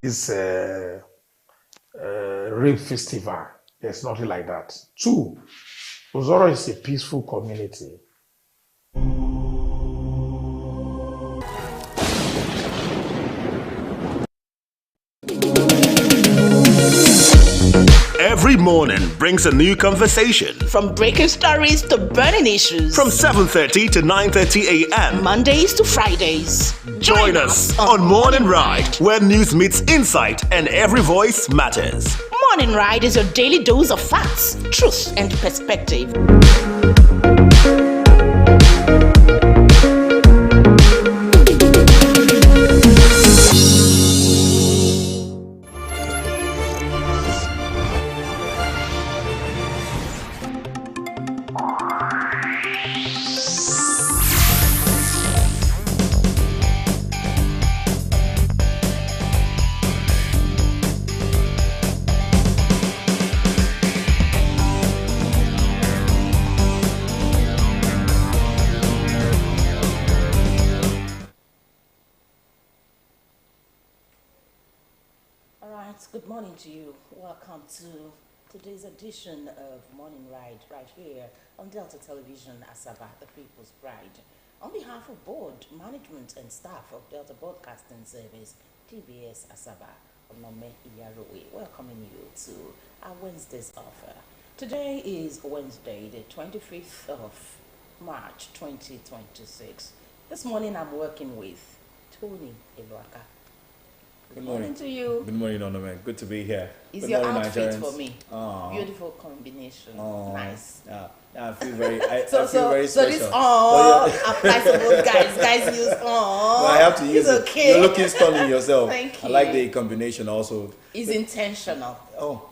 This rape festival. There's nothing like that. Two, Ozoro is a peaceful community. Every morning brings a new conversation. From breaking stories to burning issues. From 7:30 to 9:30 a.m. Mondays to Fridays. Join us on Morning Ride, where news meets insight and every voice matters. Morning Ride is your daily dose of facts, truth, and perspective. Good morning to you. Welcome to today's edition of Morning Ride right here on Delta Television, Asaba, the People's Pride. On behalf of board, management and staff of Delta Broadcasting Service, TBS Asaba, Onome Iyarowe, welcoming you to our Wednesday's offer. Today is Wednesday, the 25th of March 2026. This morning I'm working with Tony Eluaka. Good morning to you. Good morning, Onome. Good to be here. Is Good your morning, outfit Nigerians. for me? Aww. Beautiful combination. Aww. Nice. Yeah, I feel very. I feel very so special. this applies to both guys. Guys use No, I have to use it. okay. You're looking stunning yourself. Thank you. I like the combination also. It's intentional. Oh.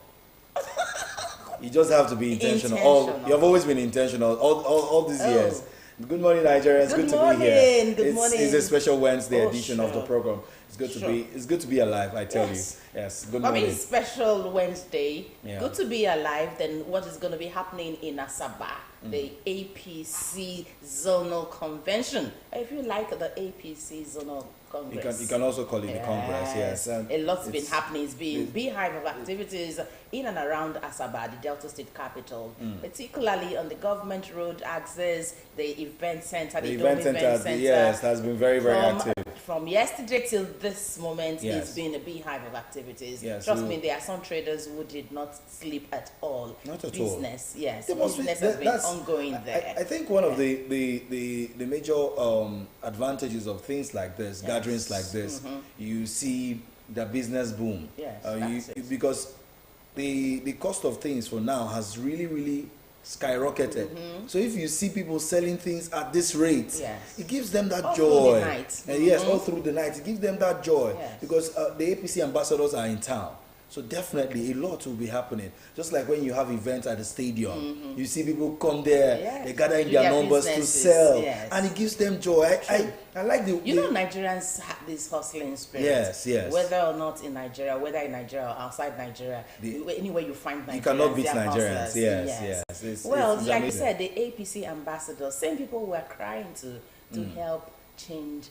You just have to be intentional. You have always been intentional all these years. Good morning, Nigerians. Good to be here. Good morning. It's a special Wednesday edition of the sure. program. It's good to be alive, I tell you. Yes. Good morning. I mean, special Wednesday. Yeah. Good to be alive. Then what is going to be happening in Asaba, the APC Zonal Convention? If you like the APC Zonal Congress, You can also call it the Congress. Yes. A lot's been happening. It's been beehive of activities in and around Asaba, the Delta State capital, particularly on the government road access, the event center, the Dome Event Center. Yes, has been very, very active. From yesterday till this moment, Yes. it's been a beehive of activities. Yes, Trust me, there are some traders who did not sleep at all. Not at Business, all. yes. There must be- Business has been that's- ongoing there. I think one of the major advantages of things like this, gatherings like this, you see the business boom. Yes, that's it. Because the cost of things for now has really skyrocketed. So if you see people selling things at this rate, Yes. it gives them that All joy. through the night. Yes, all through the night, it gives them that joy. Yes. Because the APC ambassadors are in town. So definitely a lot will be happening. Just like when you have events at the stadium, you see people come there, Yes. they gather in Do their their numbers to businesses, sell, yes. and it gives them joy. I like the You know, Nigerians have this hustling spirit. Yes. Whether or not in Nigeria, whether in Nigeria or outside Nigeria, anywhere you find Nigerians, you cannot beat they are Nigerians. hustlers. Yes. It's Well, it's like you amazing. said, the APC ambassadors, same people were crying to help change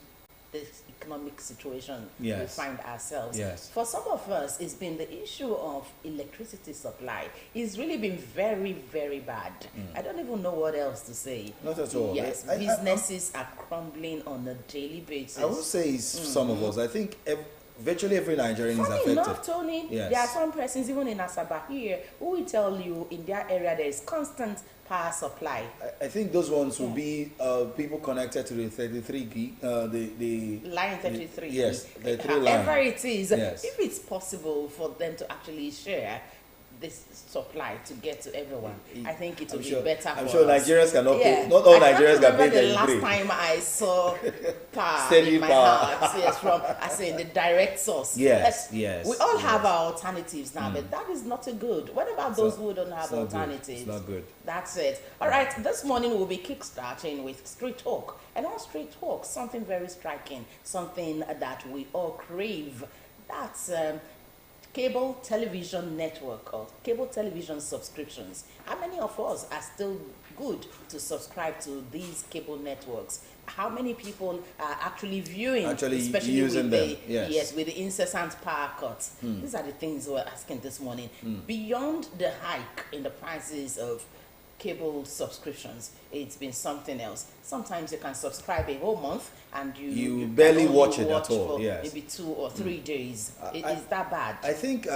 this economic situation we Yes. find ourselves. Yes. For some of us, it's been the issue of electricity supply. It's really been very, very bad. I don't even know what else to say. Not at all. Yes, I- businesses are crumbling on a daily basis. I would say it's some of us. I think virtually every Nigerian is Funny affected. enough, Tony, Yes. there are some persons, even in Asaba here, who will tell you in their area there is constant power supply. I think those ones will be people connected to the 33 gig, the Line 33. Yes, the 3 line. However it is, Yes. if it's possible for them to actually share this supply to get to everyone, I think it will be better I'm for sure us. Nigerians cannot pay. Not all I can't Nigerians can pay remember the 33. last time I saw power Steady in my power. house. Yes, from the direct source. Yes, We yes, all have yes. our alternatives now, but that is not a good. What about those who don't have it's not good. alternatives? It's not good. That's it. All right, this morning we'll be kickstarting with Street Talk. And on Street Talk, something very striking, something that we all crave. That's cable television network or cable television subscriptions. How many of us are still good to subscribe to these cable networks? How many people are actually viewing, especially using with them? Yes, with the incessant power cuts? These are the things we're asking this morning. Beyond the hike in the prices of cable subscriptions, it's been something else. Sometimes you can subscribe a whole month and you barely can watch it watch at all. for Yes, maybe 2 or 3 days. Is that bad? I think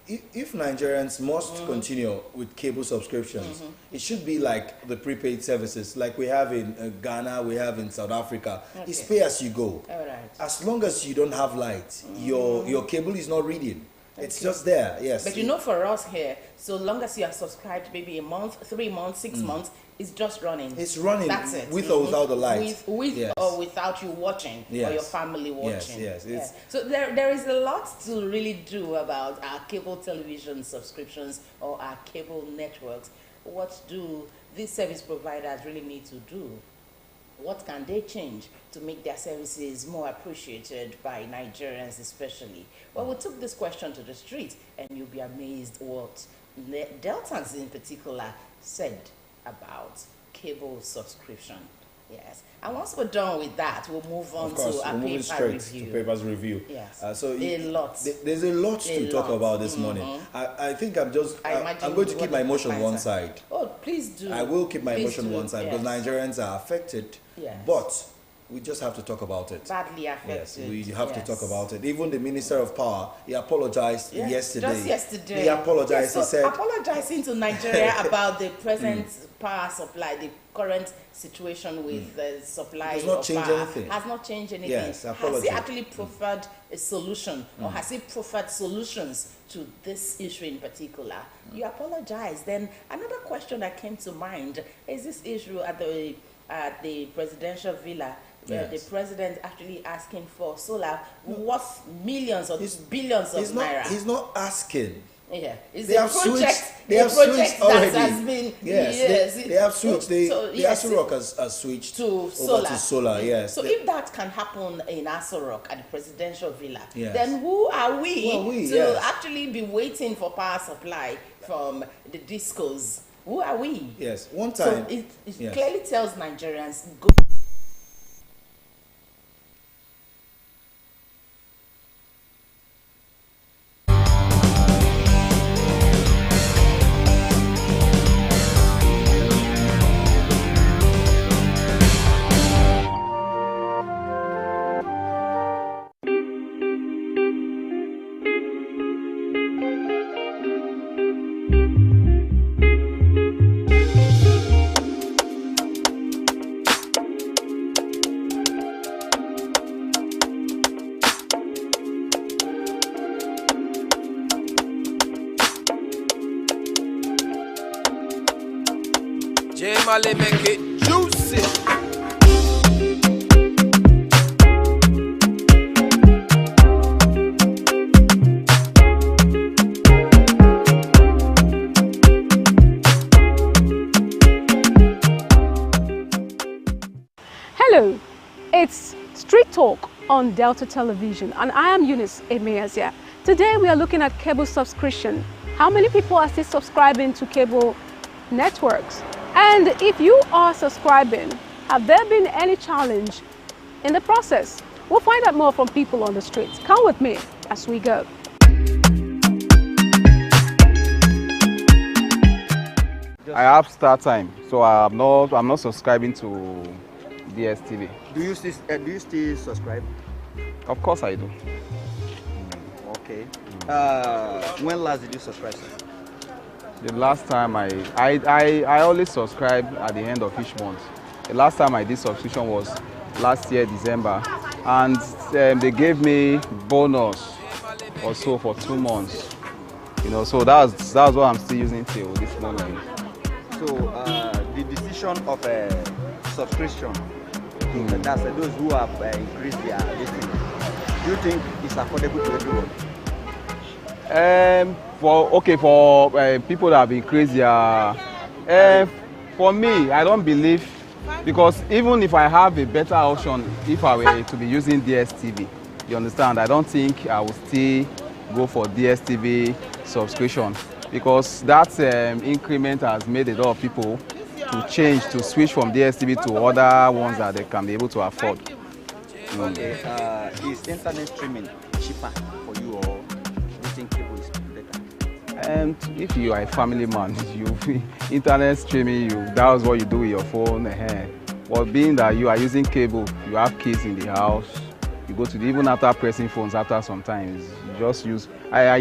if Nigerians must continue with cable subscriptions, it should be like the prepaid services, like we have in Ghana, we have in South Africa. Okay. It's pay as you go. All right. As long as you don't have light, your cable is not reading. It's just there, yes. But you know, for us here, so long as you are subscribed maybe a month, 3 months, 6 months, it's just running. It's running. That's it. With or without the light. With Yes. or without you watching or your family watching. Yes. So there is a lot to really do about our cable television subscriptions or our cable networks. What do these service providers really need to do? What can they change to make their services more appreciated by Nigerians especially? Well, we took this question to the street, and you'll be amazed what Deltans in particular said about cable subscription. Yes. And once we're done with that, we'll move on to our paper review. To papers review. Yes. So a lot. There's a lot to talk about this morning. I think I'm going to keep my emotion one side. Oh, please do. I will keep my emotion one side because Nigerians are affected. Yes. But we just have to talk about it. Badly affected. Yes, we have to talk about it. Even the Minister of Power, he apologized yesterday. Just yesterday. He apologized. So he said, apologizing to Nigeria about the present power supply, the current situation with the supply Does not of change power. anything. Has not changed anything. Yes, has apology. he actually preferred a solution, or has he preferred solutions to this issue in particular? You apologize. Then another question that came to mind is this issue at the presidential villa. The president actually asking for solar worth millions or billions of naira. He's not asking. Yeah, it's They a have project. switched. They have switched already. That has been they have switched. The yes, Aso Rock has switched to over to solar. Yes. So if that can happen in Aso Rock at the presidential villa, Yes. then who are we, to yes. actually be waiting for power supply from the discos? Who are we? Yes. One time. So it yes. clearly tells Nigerians go. J-Mali make it juicy. Hello, it's Street Talk on Delta Television, and I am Eunice Emeazia. Today we are looking at cable subscription. How many people are still subscribing to cable networks? And if you are subscribing, have there been any challenge in the process? We'll find out more from people on the streets. Come with me as we go. I have start time, so I'm not subscribing to DSTV. Do you still subscribe? Of course I do. Okay. When last did you subscribe? The last time I always subscribe at the end of each month. The last time I did subscription was last year December, and they gave me bonus or so for 2 months. You know, so that's what I'm still using till this moment. So the decision of a subscription, that's those who have increased their listing. Do you think it's affordable to everyone? For people that have increased their, for me, I don't believe, because even if I have a better option, if I were to be using DSTV, you understand, I don't think I will still go for DSTV subscription, because that increment has made a lot of people to change, to switch from DSTV to other ones that they can be able to afford. Okay, is internet streaming cheaper for you, or do you think cable is better? And if you are a family man, internet streaming, that's what you do with your phone. But being that you are using cable, you have kids in the house, you go to even after pressing phones, after sometimes you just use. I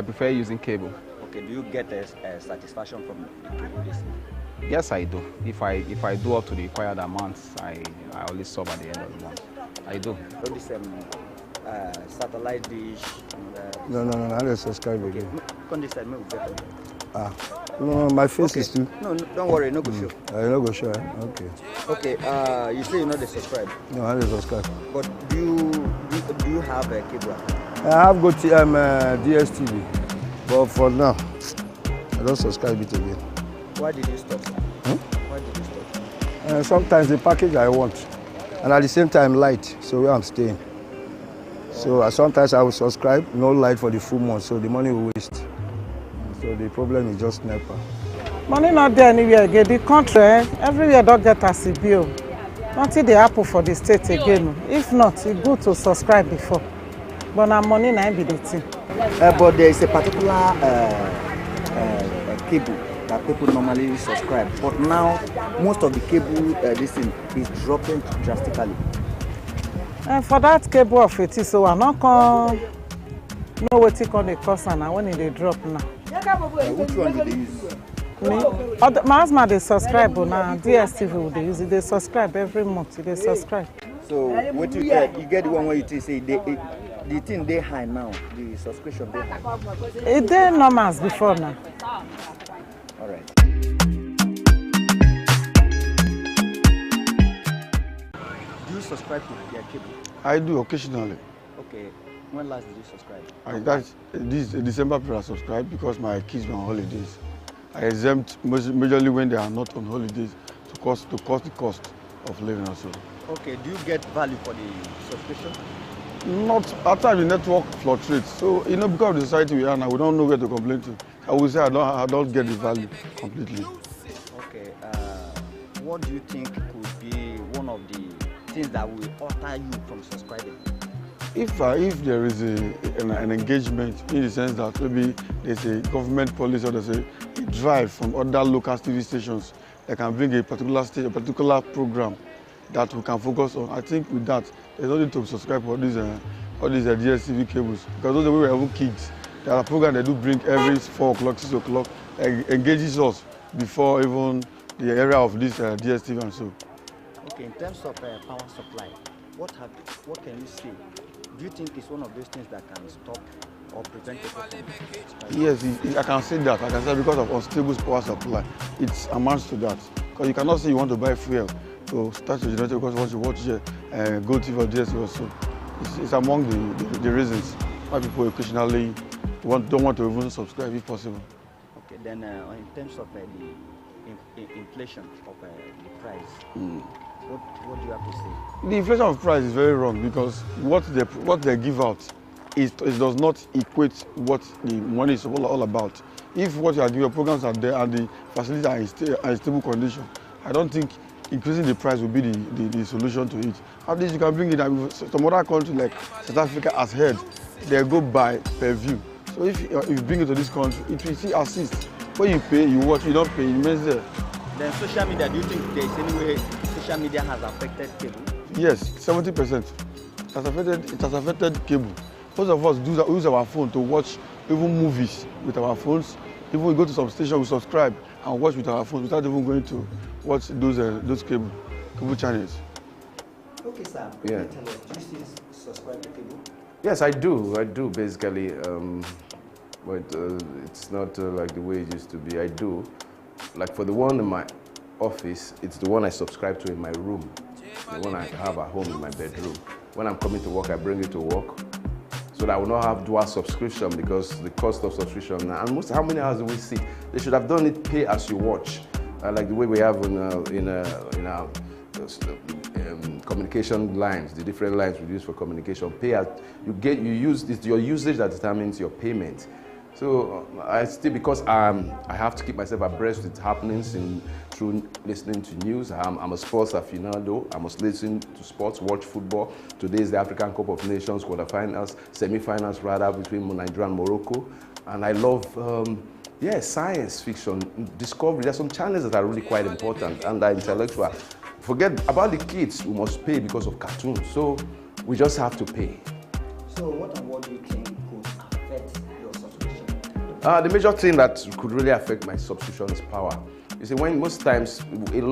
prefer using cable. Okay, do you get a satisfaction from the cable listening? Yes, I do. If I do up to the required amounts, I always sub at the end of the month. I do. So this satellite dish. No, I don't subscribe again. Come this side, maybe better. No, my face is too. No, don't worry, no go show. I no go show. Okay. Okay, you say you know they subscribe. No, I don't subscribe. But do you have a cable? I have got DSTV, but for now, I don't subscribe it again. Why did you stop? Why did you stop? Sometimes the package I want, and at the same time light, so where I'm staying. So sometimes I will subscribe, no light for the full month, so the money will waste. So the problem is just NEPA. Money not there anywhere again. The country, everywhere don't get as a bill. Nothing they happen for the state again. If not, it's good to subscribe before. But now money not be the thing. But there is a particular cable that people normally subscribe. But now, most of the cable this thing is dropping drastically. For that cable of it, so I'm not going to know what it can cost and when they drop now. Which one do they use? Me? My husband they subscribe now. DSTV they use it. They subscribe every month. They subscribe. So what you get the one where you say the thing they high now, the subscription they high. It they normal as before now. All right. Do you subscribe to their cable? I do occasionally. Okay. When last did you subscribe? This December period I subscribed because my kids were on holidays. I exempt majorly when they are not on holidays to cost the cost of living also. Okay, do you get value for the subscription? Not at times the network fluctuates. So because of the society we are now, we don't know where to complain to. I would say I don't get the value completely. Okay, what do you think could be one of the things that will alter you from subscribing? If there is an engagement in the sense that maybe there's a government policy or there's a drive from other local TV stations that can bring a particular station, a particular program that we can focus on, I think with that, there's no need to subscribe for all these DSTV cables. Because those are we have kids. There are programs they do bring every 4 o'clock, 6 o'clock, engages us before even the area of this DSTV and so. Okay, in terms of power supply, what can you say? Do you think it's one of those things that can stop or prevent people from subscribing? Yes, I can say that. I can say because of unstable power supply, it amounts to that. Because you cannot say you want to buy fuel to start your generator because once you watch GoTV or DSTV or so. It's among the reasons why people occasionally don't want to even subscribe if possible. Okay, then in terms of the inflation of the price, what do you have to say? The inflation of price is very wrong because what they give out it does not equate what the money is all about. If what you are giving, programs are there and the facilities are in stable condition, I don't think increasing the price will be the solution to it. At least you can bring it down. Some other countries like South Africa has heard, they go by per view. So if you bring it to this country, it will still assist. When you pay, you watch, you don't pay, it remains there. Then social media, do you think there is any way social media has affected cable? Yes, 70%. It has affected cable. Most of us use our phone to watch even movies with our phones. Even we go to some station, we subscribe and watch with our phones without even going to watch those cable channels. Okay, sir. Yeah. Tell us, do you still subscribe to cable? Yes, I do basically, but it's not like the way it used to be. I do. Like for the one in my office, it's the one I subscribe to in my room, the one I have at home in my bedroom. When I'm coming to work, I bring it to work, so that I will not have dual subscription because the cost of subscription, and how many hours do we see? They should have done it pay as you watch, like the way we have in our communication lines, the different lines we use for communication. It's your usage that determines your payment. So because I have to keep myself abreast with happenings through listening to news. I'm a sports aficionado. I must listen to sports, watch football. Today is the African Cup of Nations quarterfinals, semi-finals rather, between Nigeria and Morocco. And I love, science fiction, discovery. There's some channels that are really quite important and are intellectual. Forget about the kids who must pay because of cartoons. So we just have to pay. So what do you think could affect your subscription? The major thing that could really affect my subscription is power. You see, when most times, the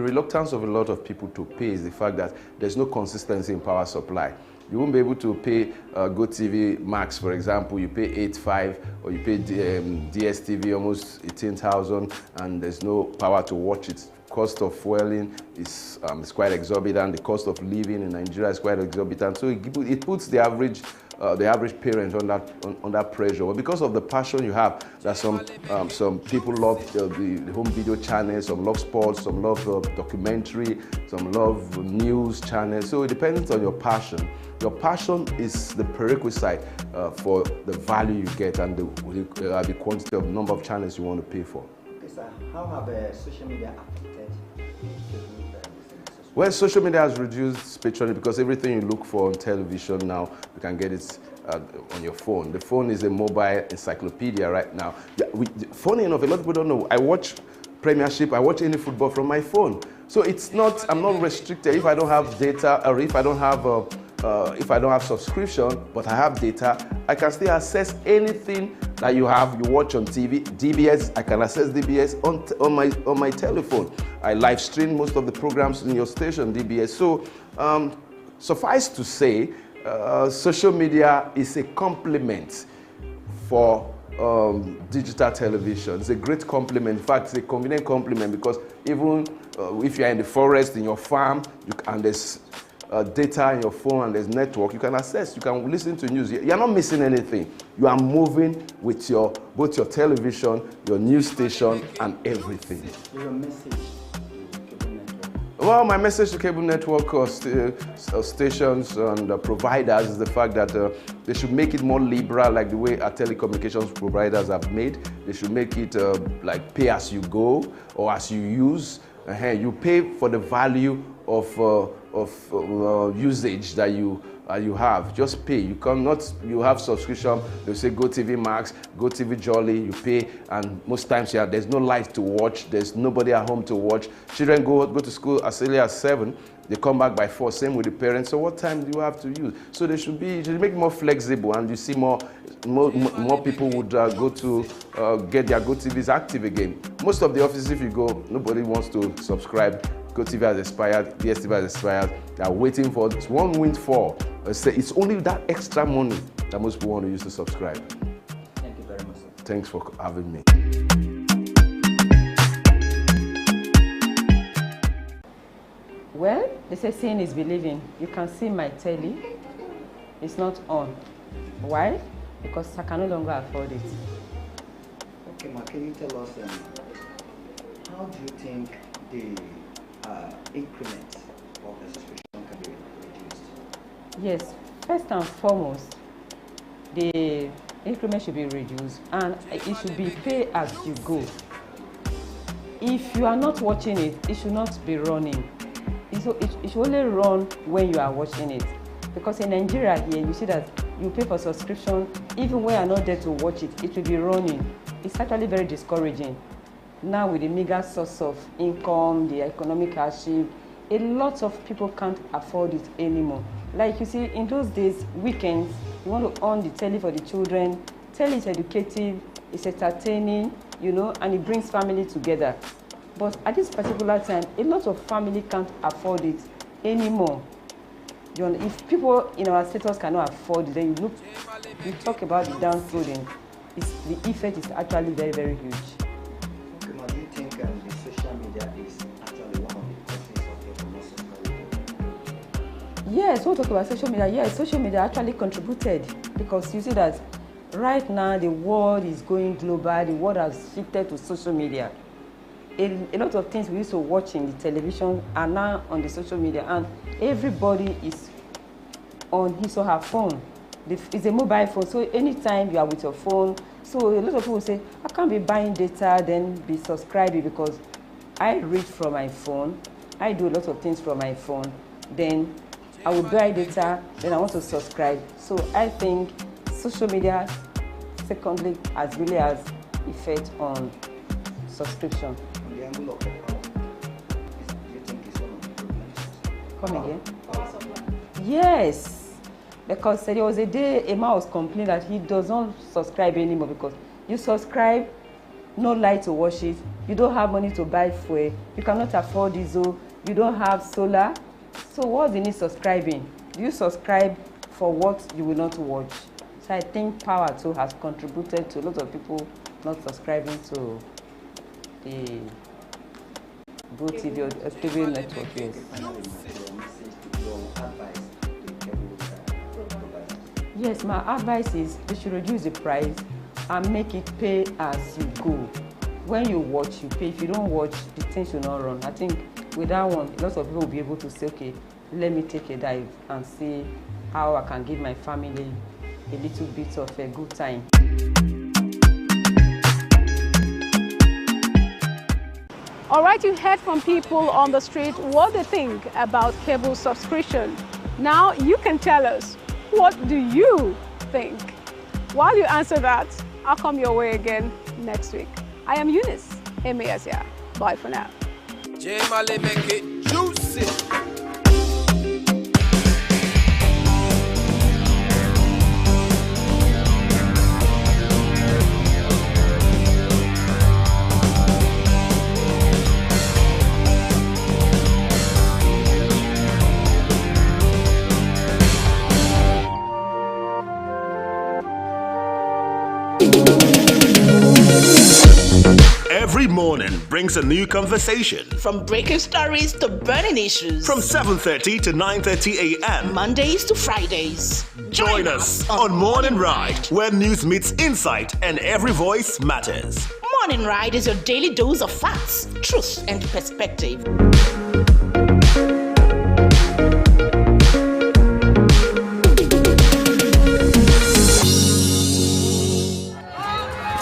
reluctance of a lot of people to pay is the fact that there's no consistency in power supply. You won't be able to pay GoTV Max, for example. You pay 8,500, or you pay DSTV almost 18,000, and there's no power to watch it. Cost of fueling is quite exorbitant. The cost of living in Nigeria is quite exorbitant. So it puts the average parent under pressure. But because of the passion you have, that some people love the home video channels, some love sports, some love documentary, some love news channels. So it depends on your passion. Your passion is the prerequisite for the value you get and the quantity of number of channels you want to pay for. Okay, sir. How have social media affected? Well, social media has reduced patronage because everything you look for on television now, you can get it on your phone. The phone is a mobile encyclopedia right now. Funny enough, a lot of people don't know. I watch Premiership, I watch any football from my phone. So I'm not restricted if I don't have data or if I don't have subscription, but I have data, I can still access anything that you watch on TV. DBS, I can access DBS on my telephone. I live stream most of the programs in your station, DBS. So suffice to say, social media is a complement for digital television. It's a great complement. In fact, it's a convenient complement because even if you're in the forest, in your farm, and there's data in your phone and there's network, you can access, you can listen to news. You're not missing anything. You are moving with both your television, your news station, and everything. Your message to cable network? Well, my message to cable network stations and providers is the fact that they should make it more liberal, like the way our telecommunications providers have made. They should make it like pay as you go or as you use. You pay for the value of usage that you have. Just pay. You have subscription. They say GoTV Max, GoTV Jolly. You pay, and most times there's no light to watch. There's nobody at home to watch. Children go to school as early as 7. They come back by 4. Same with the parents. So what time do you have to use? So they should make it more flexible, and you see more people would go to get their GoTVs active again. Most of the offices, if you go, nobody wants to subscribe. GoTV has expired, DSTV has expired. They are waiting for one windfall. It's only that extra money that most people want to use to subscribe. Thank you very much, sir. Thanks for having me. Well, they say seeing is believing. You can see my telly. It's not on. Why? Because I can no longer afford it. Okay, ma, can you tell us how do you think the increment of the subscription can be reduced? Yes, first and foremost, the increment should be reduced and it should be pay as you go. If you are not watching it, it should not be running. It should only run when you are watching it. Because in Nigeria here, you see that you pay for subscription, even when you are not there to watch it, it will be running. It's actually very discouraging. Now with the meager source of income, the economic hardship, a lot of people can't afford it anymore. Like you see, in those days, weekends, you want to on the telly for the children. Telly is educative, it's entertaining, and it brings family together. But at this particular time, a lot of family can't afford it anymore. If people in our status cannot afford it, then you talk about the downtrodden. The effect is actually very, very huge. Do you think the social media is actually one of the causes of people not subscribing? Yes, we'll talk about social media. Yes, social media actually contributed because you see that right now the world is going global. The world has shifted to social media. a lot of things we used to watch in the television are now on the social media, and everybody is on his or her phone. It's a mobile phone, so anytime you are with your phone, so a lot of people say, I can't be buying data, then be subscribing, because I read from my phone, I do a lot of things from my phone, then I will buy data, then I want to subscribe. So I think social media, secondly, really has effect on subscription. On the angle of the power, do you think it's one of the problems? Come again? Yes, because there was a day a man was complaining that he does not subscribe anymore, because you subscribe, no light to watch it, you don't have money to buy fuel, you cannot afford diesel, you don't have solar. So what's the need subscribing? Do you subscribe for what you will not watch? So I think power too has contributed to a lot of people not subscribing to the GoTV or cable network. Yes. Yes, my advice is they should reduce the price and make it pay as you go. When you watch, you pay. If you don't watch, the thing should not run. I think with that one, lots of people will be able to say, okay, let me take a dive and see how I can give my family a little bit of a good time. All right, you heard from people on the street what they think about cable subscription. Now you can tell us, what do you think? While you answer that, I'll come your way again next week. I am Eunice Emeasia. Bye for now. J Male make it juicy. Every morning brings a new conversation. From breaking stories to burning issues. From 7:30 to 9:30 a.m. Mondays to Fridays. Join us on Morning Ride, where news meets insight and every voice matters. Morning Ride is your daily dose of facts, truth, and perspective.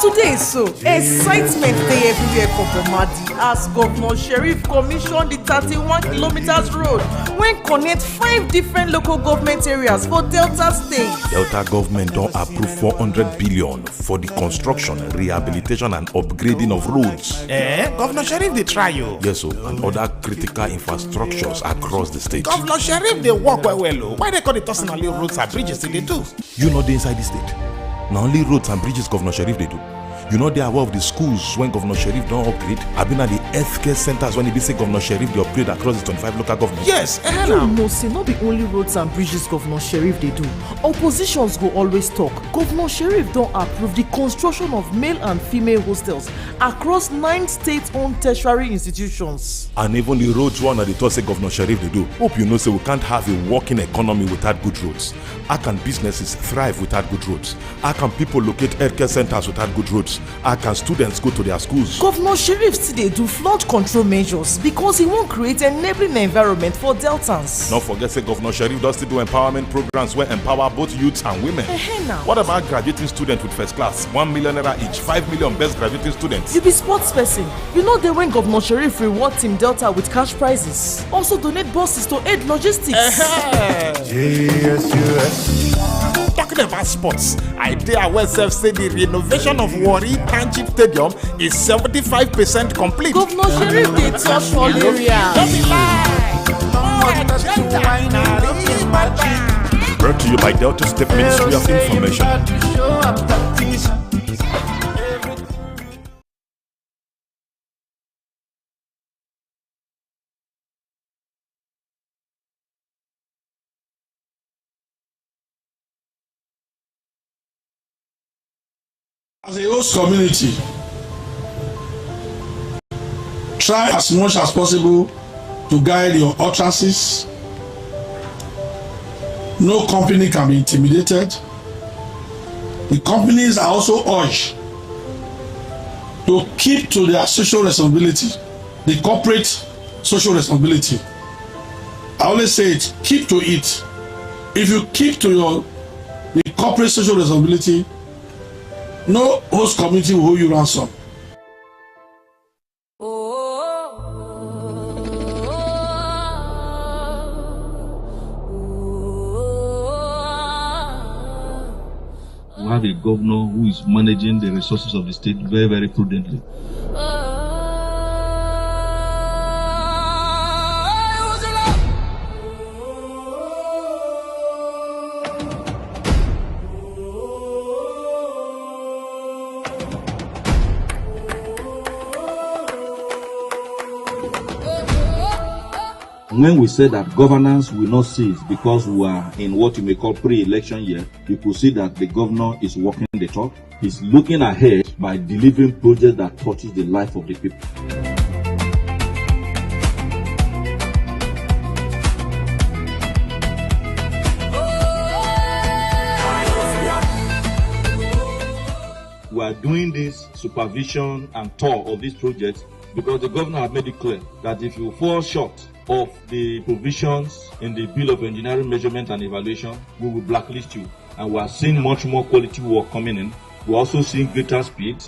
Today so, excitement dey everywhere for Bomadi as Governor Sheriff commissioned the 31 kilometers road wey connect 5 different local government areas for Delta State. Delta government don approve 400 billion for the construction, rehabilitation and upgrading of roads. Governor Sheriff dey try o. Yes o, and other critical infrastructures across the state. Governor Sheriff dey work well o. Why they call it Tosin Ali roads and bridges they do? You know dey inside the state. Na only roads and bridges Governor Sheriff dey do. You know they are aware of the schools when Governor Sheriff don't upgrade. I've been at the healthcare centers when he be say Governor Sheriff they upgrade across the 25 local governments. Yes, you know say not be only roads and bridges Governor Sheriff they do. Oppositions go always talk. Governor Sheriff don't approve the construction of male and female hostels across 9 state-owned tertiary institutions. And even the roads one at the top say Governor Sheriff they do. Hope you know say we can't have a working economy without good roads. How can businesses thrive without good roads? How can people locate healthcare centers without good roads? How can students go to their schools? Governor Sheriff still dey do flood control measures because he won't create an enabling environment for Deltans. Don't forget say Governor Sheriff does still do empowerment programs where empower both youths and women. What about graduating students with first class? 1 million naira each, 5 million best graduating students. You be sports person. You know they when Governor Sheriff reward Team Delta with cash prizes. Also donate buses to aid logistics. Yes. Talking about sports, I dare well say the renovation of Warri Township Stadium is 75% complete. Governor Sheriff dey touch all areas. Brought to you by Delta State Ministry of Information. As a host community, try as much as possible to guide your utterances. No company can be intimidated. 'd. The companies are also urged to to keep to their social responsibility, the corporate social responsibility. I always say it, keep to it. If you keep to the corporate social responsibility, no host community will hold you ransom. We have a governor who is managing the resources of the state very, very prudently. When we say that governance will not cease because we are in what you may call pre-election year, you could see that the governor is walking the talk. He's looking ahead by delivering projects that touches the life of the people. We are doing this supervision and tour of this project because the governor has made it clear that if you fall short of the provisions in the Bill of Engineering Measurement and Evaluation, we will blacklist you. And we are seeing much more quality work coming in. We're also seeing greater speed.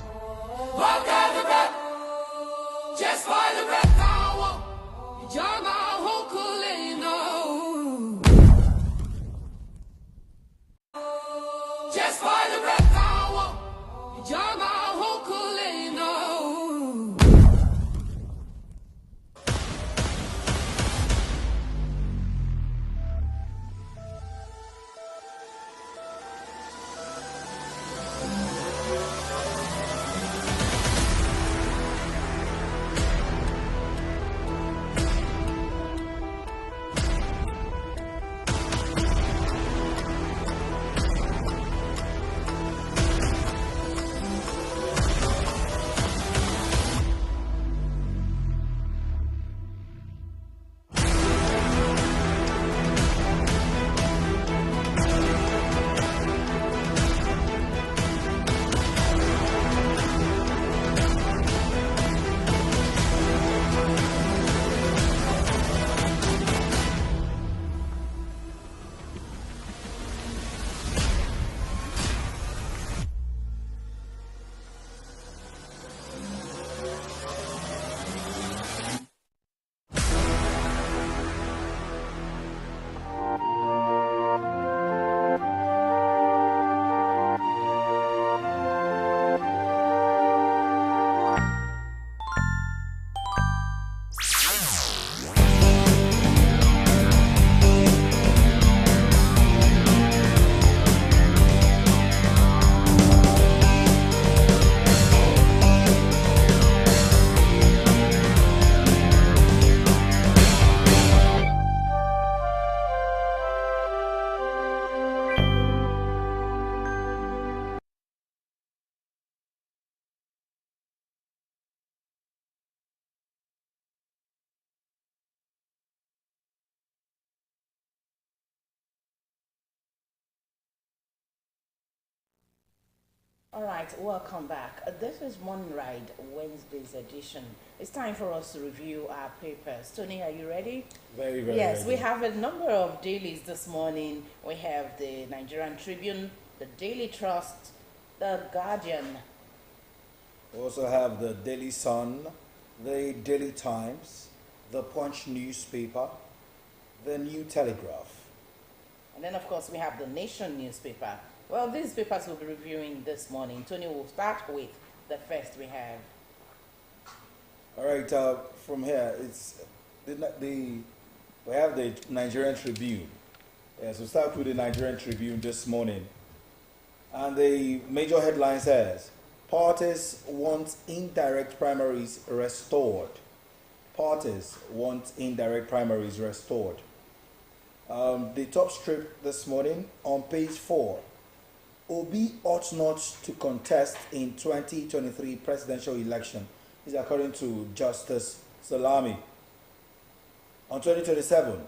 All right, welcome back. This is Morning Ride, Wednesday's edition. It's time for us to review our papers. Tony, are you ready? Very, very Yes, ready. we have a number of dailies this morning. We have the Nigerian Tribune, the Daily Trust, the Guardian. We also have the Daily Sun, the Daily Times, the Punch newspaper, the New Telegraph. And then, of course, we have the Nation newspaper. Well, these papers we'll be reviewing this morning. Tony, will start with the first we have. All right, from here, it's we have the Nigerian Tribune. Yes, we'll start with the Nigerian Tribune this morning. And the major headline says, parties want indirect primaries restored. Parties want indirect primaries restored. The top strip this morning on page 4. Obi ought not to contest in 2023 presidential election. This is according to Justice Salami. On 2027,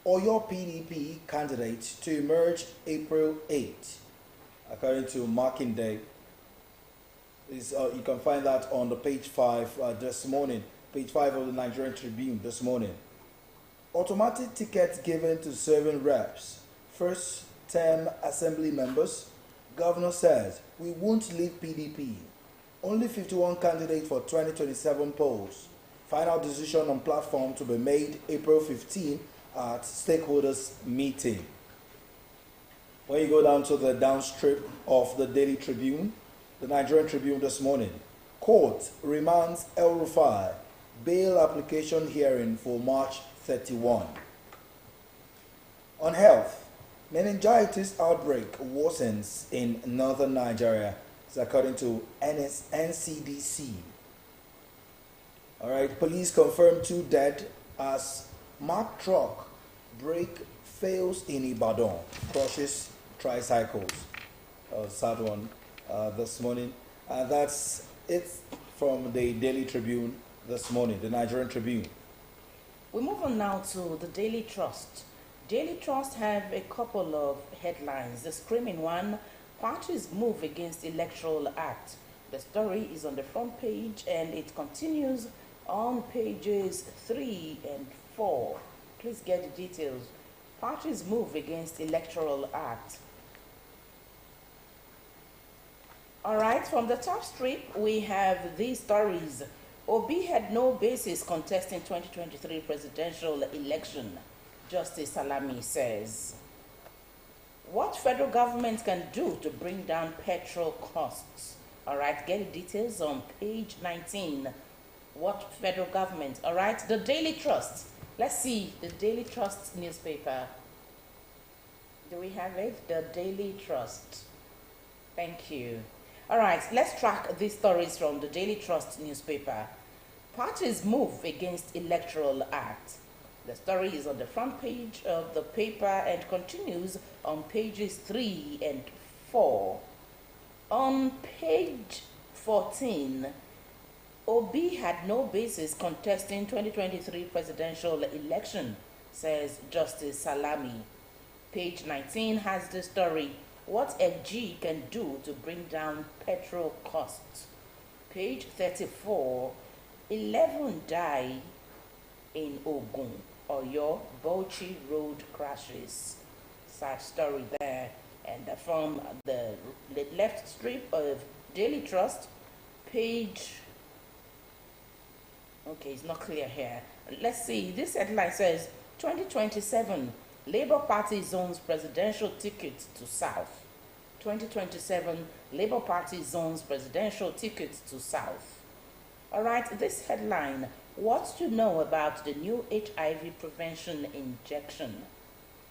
Oyo PDP candidate to emerge April 8, according to Markinde. You can find that on the page 5 this morning, page 5 of the Nigerian Tribune this morning. Automatic tickets given to serving reps, first term assembly members. Governor says, we won't leave PDP. Only 51 candidates for 2027 polls. Final decision on platform to be made April 15 at stakeholders meeting. When you go down to the downstrip of the Daily Tribune, the Nigerian Tribune this morning, court remands El Rufai bail application hearing for March 31. On health, meningitis outbreak worsens in northern Nigeria, according to NCDC. All right, police confirm 2 dead as Mark truck brake fails in Ibadan, crushes tricycles. Sad one this morning. That's it from the Daily Tribune this morning, the Nigerian Tribune. We move on now to the Daily Trust. Daily Trust have a couple of headlines. The screaming one, parties move against Electoral Act. The story is on the front page and it continues on pages 3 and 4. Please get the details. Parties move against Electoral Act. All right, from the top strip, we have these stories. Obi had no basis contesting 2023 presidential election, Justice Salami says. What federal government can do to bring down petrol costs? All right, get the details on page 19. What federal government? All right, the Daily Trust. Let's see the Daily Trust newspaper. Do we have it? The Daily Trust. Thank you. All right, let's track these stories from the Daily Trust newspaper. Parties move against Electoral Act. The story is on the front page of the paper and continues on pages 3 and 4. On page 14, Obi had no basis contesting 2023 presidential election, says Justice Salami. Page 19 has the story, what FG can do to bring down petrol costs. Page 34, 11 die in Ogun, Oyo, Bauchi road crashes. Sad story there. And from the left strip of Daily Trust, page, okay, it's not clear here. Let's see, this headline says, 2027, Labour Party zones presidential tickets to South. 2027, Labour Party zones presidential tickets to South. All right, this headline, what to know about the new HIV prevention injection?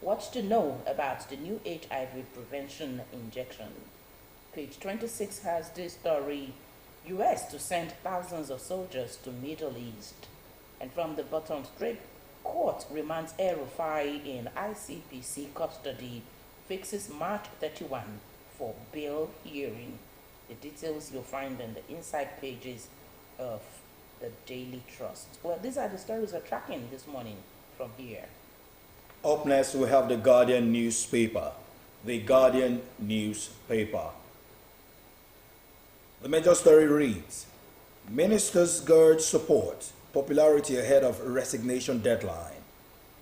What to know about the new HIV prevention injection? Page 26 has this story, US to send thousands of soldiers to Middle East. And from the bottom strip, court remands El Rufai in ICPC custody, fixes March 31 for bail hearing. The details you'll find in the inside pages of the Daily Trust. Well, these are the stories we're tracking this morning from here. Up next, we have the Guardian newspaper. The Guardian newspaper. The major story reads, Ministers gauge support, popularity ahead of resignation deadline.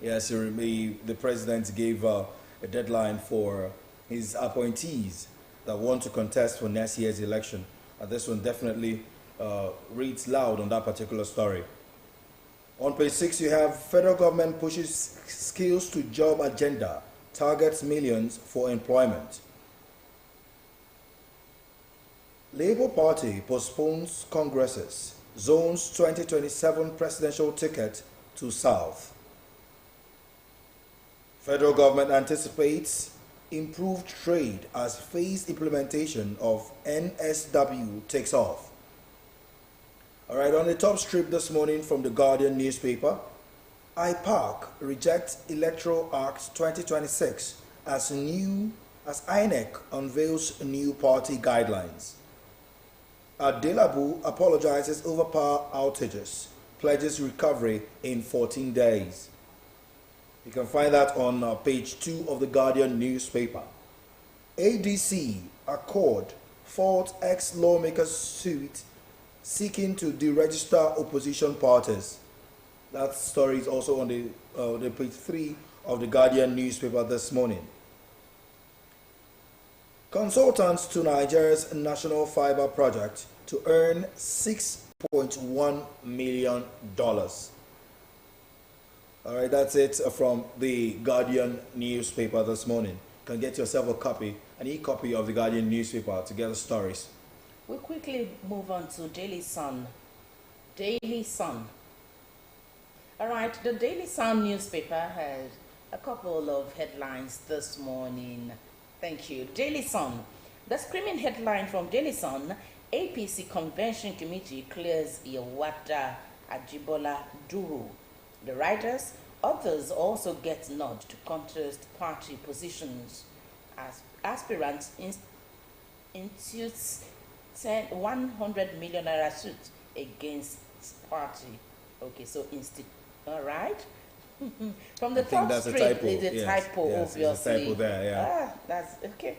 Yes, the president gave a deadline for his appointees that want to contest for next year's election. This one definitely reads loud on that particular story. On page 6, you have federal government pushes skills to job agenda, targets millions for employment. Labour Party postpones Congresses, zones 2027 presidential ticket to South. Federal government anticipates improved trade as phased implementation of NSW takes off. All right, on the top strip this morning from the Guardian newspaper, IPAC rejects Electoral Act 2026 as INEC unveils new party guidelines. Adelabu apologizes over power outages, pledges recovery in 14 days. You can find that on page 2 of the Guardian newspaper. ADC Accord fourth ex-lawmakers suit seeking to deregister opposition parties. That story is also on the page 3 of the Guardian newspaper this morning. Consultants to Nigeria's national fiber project to earn $6.1 million. All right, that's it from the Guardian newspaper this morning. You can get yourself a copy, an e-copy of the Guardian newspaper to get the stories. We quickly move on to Daily Sun. Daily Sun. All right, the Daily Sun newspaper had a couple of headlines this morning. Thank you. Daily Sun. The screaming headline from Daily Sun: APC Convention Committee clears Yewada Ajibola Duru. The writers, others also get nod to contest party positions as aspirants institutes 100 million naira suit against party. Okay, so all right. From the top strip is a typo, obviously. There's a typo there, yeah. That's okay.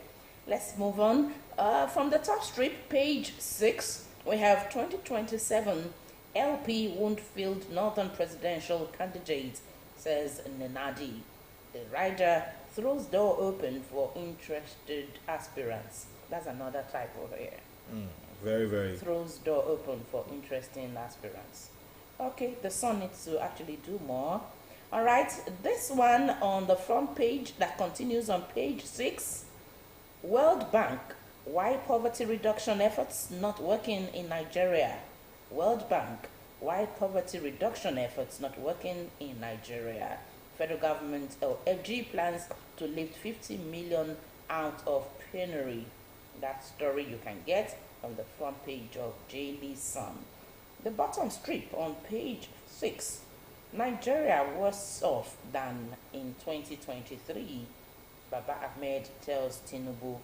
Let's move on. From the top strip, page 6, we have 2027 LP won't field Northern presidential candidate, says Nenadi. The rider throws door open for interested aspirants. That's another typo here. Very, very. Throws door open for interesting aspirants. Okay, the Sun needs to actually do more. All right, this one on the front page that continues on page 6. World Bank, why poverty reduction efforts not working in Nigeria? World Bank, why poverty reduction efforts not working in Nigeria? Federal government, FG plans to lift 50 million out of penury. That story you can get on the front page of Daily Sun. The bottom strip on page 6. Nigeria worse off than in 2023. Baba Ahmed tells Tinubu.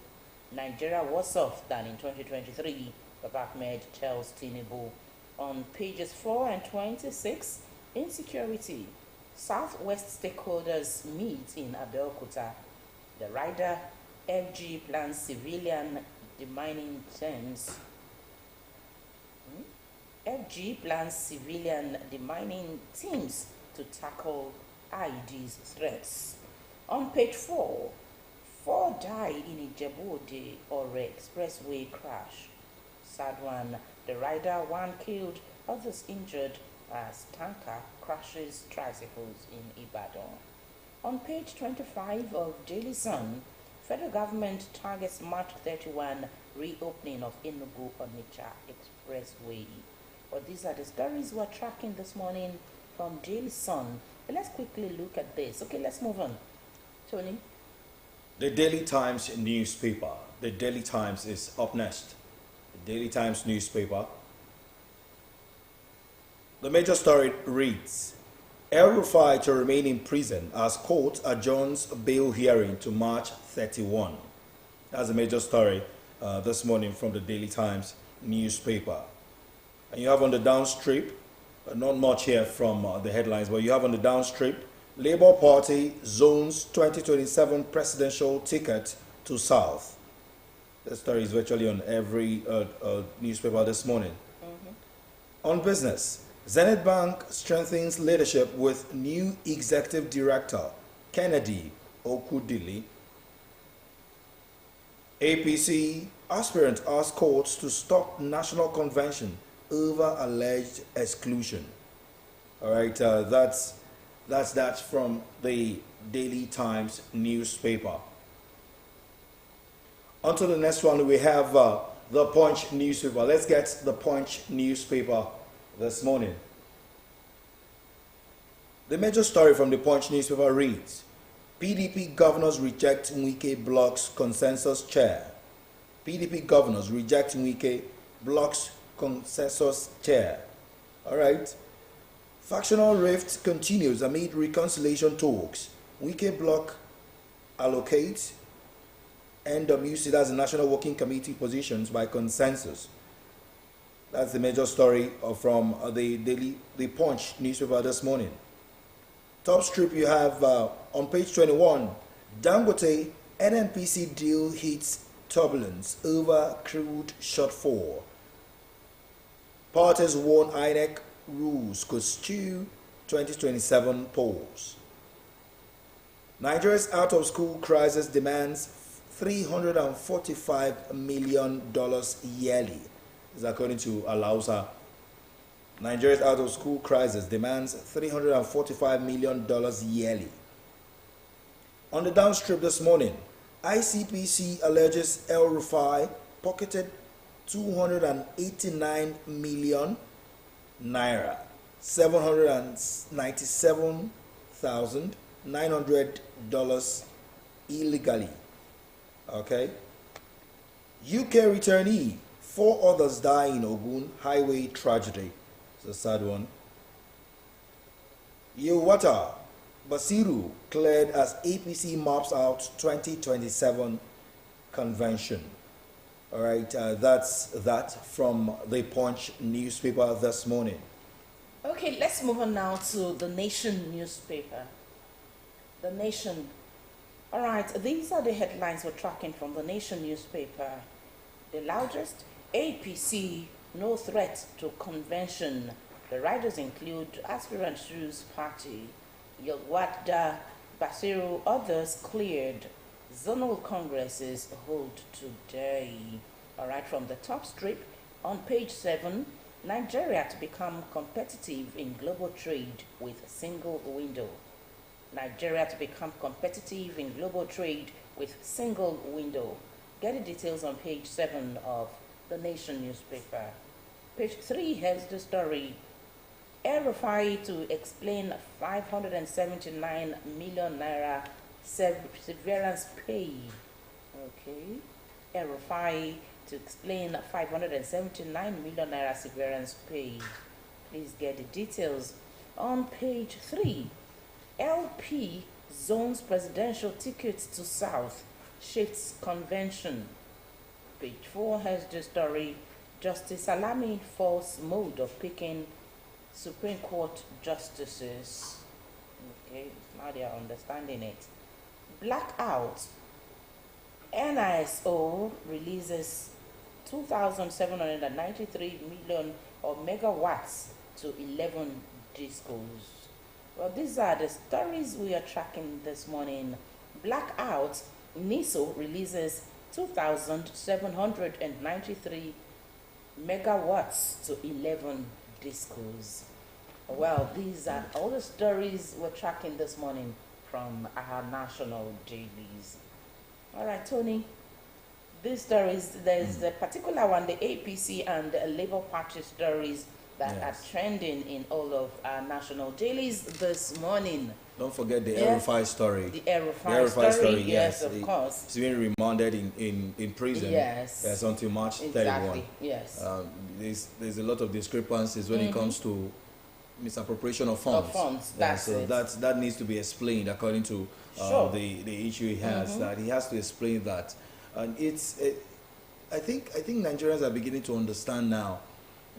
Nigeria worse off than in 2023. Baba Ahmed tells Tinubu. On pages 4 and 26, insecurity. Southwest stakeholders meet in Abeokuta. The rider, FG plans civilian demining terms. FG plans civilian demining teams to tackle IED's threats. On page 4, 4 died in Ijebu-Ode Ore expressway crash. Sad one. The rider, 1 killed, others injured as tanker crashes tricycles in Ibadan. On page 25 of Daily Sun, federal government targets March 31 reopening of Enugu-Onitsha expressway. But these are the stories we're tracking this morning from Daily Sun. But let's quickly look at this. Okay, let's move on. Tony? The Daily Times newspaper. The Daily Times is up next. The Daily Times newspaper. The major story reads, El-Rufai to remain in prison as court adjourns bail hearing to March 31. That's the major story this morning from the Daily Times newspaper. And you have on the downstrip, not much here from the headlines, but you have on the downstrip, Labour Party zones 2027 presidential ticket to South. The story is virtually on every newspaper this morning. On business, Zenith Bank strengthens leadership with new executive director, Kennedy Okudili. APC aspirant asks courts to stop national convention over alleged exclusion. All right, that's that from the Daily Times newspaper. On to the next one, we have the Punch newspaper. Let's get the Punch newspaper this morning. The major story from the Punch newspaper reads, PDP governors reject Wike blocks consensus chair. PDP governors reject Wike blocks consensus chair. All right. Factional rift continues amid reconciliation talks. Wike block allocates NWC, that's the National Working Committee, positions by consensus. That's the major story from the Punch newspaper this morning. Top strip you have on page 21, Dangote NNPC deal hits turbulence over crude shortfall. Parties warn INEC rules could stew 2027 polls. Nigeria's out-of-school crisis demands $345 million yearly. This is according to Alausa. Nigeria's out-of-school crisis demands $345 million yearly. On the downstrip this morning, ICPC alleges El Rufai pocketed 289 million naira, $797,900 illegally. Okay. UK returnee, 4 others die in Ogun highway tragedy. It's a sad one. Yewata Basiru cleared as APC maps out 2027 convention. All right, that's that from the Punch newspaper this morning. Okay, let's move on now to the Nation newspaper. The Nation. All right, these are the headlines we're tracking from the Nation newspaper. The largest, APC, no threat to convention. The riders include aspirant Shoes Party, Yewata Basiru, others cleared. Zonal congresses hold today. All right, from the top strip on page 7, Nigeria to become competitive in global trade with a single window. Nigeria to become competitive in global trade with single window. Get the details on page 7 of the Nation newspaper. Page 3 has the story. El Rufai to explain 579 million naira severance pay. Okay. El Rufai to explain 579 million naira severance pay. Please get the details on page 3. LP zones presidential tickets to South, shifts convention. Page 4 has the story. Justice Alami false mode of picking Supreme Court justices. Okay, now they are understanding it. Blackout. NISO releases 2,793 million of megawatts to 11 discos. Well, these are the stories we are tracking this morning. Blackout. NISO releases 2,793 megawatts to 11 discos. Well, these are all the stories we're tracking this morning from our national dailies. All right, Tony. These stories, there's a particular one, the APC and the Labour Party stories that are trending in all of our national dailies this morning. Don't forget the El Rufai story. The El Rufai story, yes, of course. It's been remanded in prison. Yes. Until March 31. Exactly, yes. There's a lot of discrepancies when it comes to misappropriation of funds. That needs to be explained according to the issue he has. That he has to explain that, and I think Nigerians are beginning to understand now.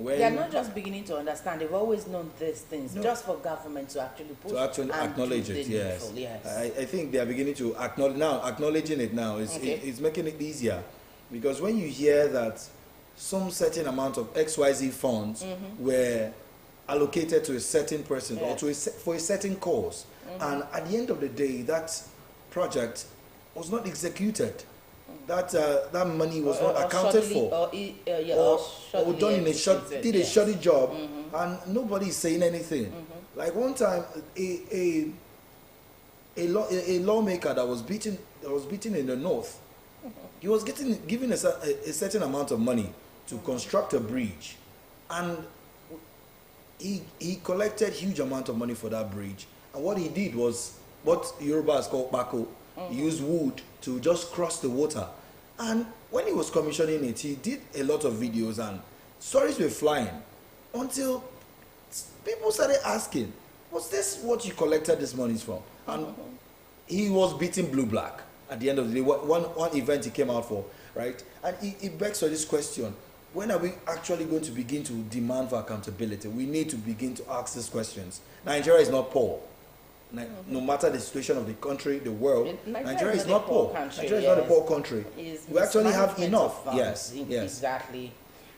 They are not just beginning to understand; they've always known these things. Just for government to actually push acknowledge it. Yes. I think they are beginning to acknowledge now. Acknowledging it now is making it easier, because when you hear that some certain amount of XYZ funds were allocated to a certain person or for a certain cause, and at the end of the day, that project was not executed. That money was not accounted for, or done in a shoddy job, and nobody is saying anything. Like one time, a lawmaker that was beaten in the north, he was given a certain amount of money to construct a bridge, and he collected huge amount of money for that bridge. And what he did was what Yoruba is called bako. He used wood to just cross the water. And when he was commissioning it, he did a lot of videos and stories were flying until people started asking, was this what you collected this money from? And he was beating blue-black at the end of the day. One event he came out for, right? And it begs for this question. When are we actually going to begin to demand for accountability? We need to begin to ask these questions. Nigeria is not poor. No matter the situation of the country, the world, Nigeria is not poor. Nigeria is yes. not a poor country. We actually have enough. Yes, yes. Exactly.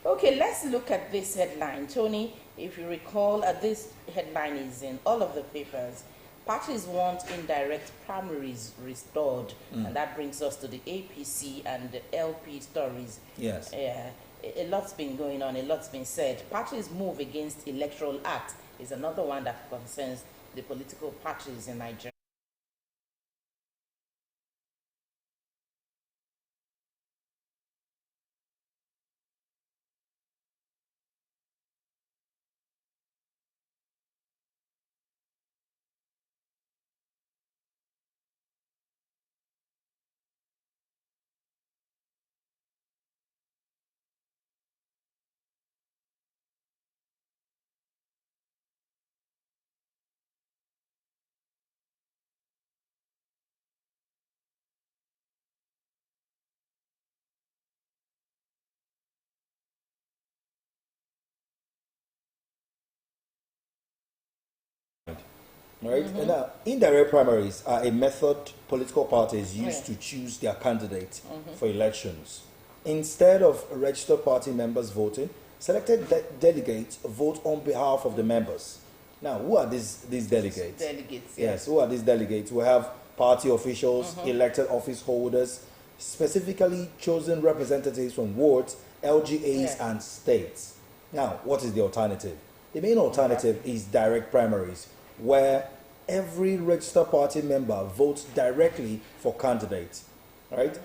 Okay, let's look at this headline. Tony, if you recall, this headline is in all of the papers. Parties want indirect primaries restored, and that brings us to the APC and the LP stories. Yes. A lot's been going on, a lot's been said. Parties move against Electoral Act is another one that concerns the political parties in Nigeria. Right? And indirect primaries are a method political parties use to choose their candidate for elections. Instead of registered party members voting, selected delegates vote on behalf of the members. Now, who are these delegates? Delegates, yes. Who are these delegates? We have party officials, elected office holders, specifically chosen representatives from wards, LGAs, and states. Now, what is the alternative? The main alternative is direct primaries, where every registered party member votes directly for candidates, right?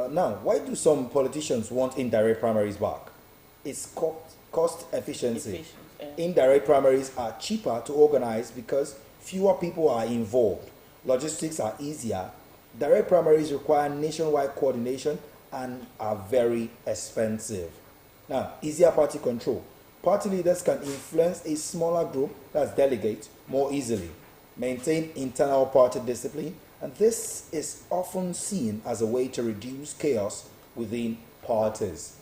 Now, why do some politicians want indirect primaries back? It's cost efficiency. Indirect primaries are cheaper to organize because fewer people are involved. Logistics are easier. Direct primaries require nationwide coordination and are very expensive. Now, easier party control. Party leaders can influence a smaller group, that's delegates, more easily, maintain internal party discipline, and this is often seen as a way to reduce chaos within parties.